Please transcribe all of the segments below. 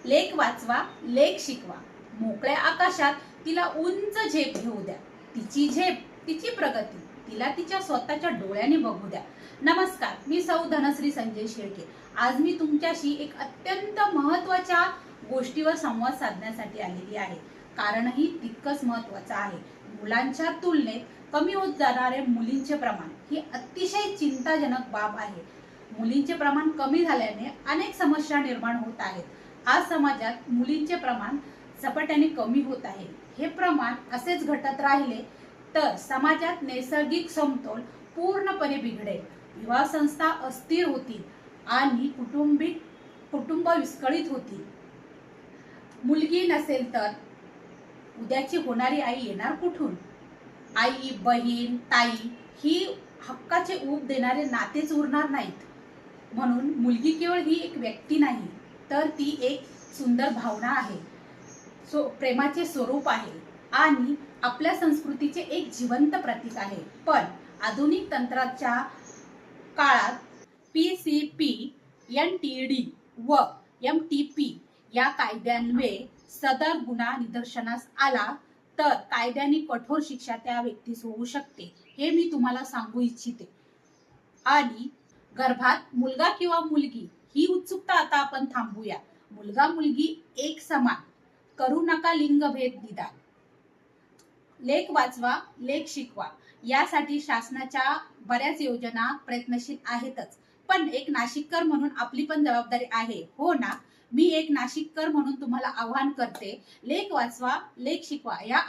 लेख वाचवा, लेख शिकवा. मोकळ्या आकाशात तिला उंच झेप घेऊ द्या. तिची झेप, तिची प्रगती तिला तिच्या स्वतःच्या डोळ्याने बघू द्या. नमस्कार, मी सौ धनश्री संजय शेळके. आज मी तुमच्याशी एक अत्यंत महत्त्वाच्या गोष्टीवर संवाद साधण्यासाठी आलेली आहे. कारणही तितकंच महत्त्वाचं आहे. मुलांच्या तुलनेत कमी होत जाणारे मुलींचे प्रमाण ही अतिशय चिंताजनक बाब आहे. मुलींचे प्रमाण कमी झाल्याने अनेक समस्या निर्माण होत आहेत. आज समाजात मुलींचे प्रमाण झपाट्याने कमी होत आहे. हे प्रमाण असेच घटत राहिले तर समाजात नैसर्गिक समतोल पूर्णपणे बिघडेल. विवाह संस्था अस्थिर होतील आणि कुटुंब विस्कळीत होतील. मुलगी नसेल तर उद्याची होणारी आई येणार कुठून? आई, बहीण, ताई ही हक्काचे ऊब देणारे नातेच उरणार नाहीत. म्हणून मुलगी केवळ ही एक व्यक्ती नाही, तर ती एक सुंदर भावना आहे, प्रेमाचे स्वरूप आहे आणि आपल्या संस्कृतीचे एक जिवंत प्रतीक आहे. पण आधुनिक तंत्राच्या काळात PCP, NTD व MTP या कायद्यान्वये सदर गुन्हा निदर्शनास आला तर कायद्याने कठोर शिक्षा त्या व्यक्तीस होऊ शकते, हे मी तुम्हाला सांगू इच्छिते. आणि गर्भात मुलगा किंवा मुलगी ही उत्सुकता आता आपण थांबूया. मुलगा मुलगी एक समान, करू नका लिंगभेद निदान. लेख वाचवा, लेख शिकवा यासाठी शासनाच्या बऱ्याच योजना प्रयत्नशील आहेतच. पण एक नाशिककर म्हणून आपली पण जबाबदारी आहे, हो ना? मी एक नाशिककर म्हणून तुम्हाला आवाहन करते, लेख वाचवा, लेख शिकवा या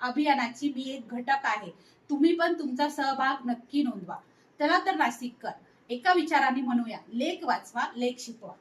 अभियानाची मी एक घटक आहे. तुम्ही पण तुमचा सहभाग नक्की नोंदवा. चला तर नाशिककर, एका विचाराने म्हणूया, लेख वाचवा, लेख शिकवा.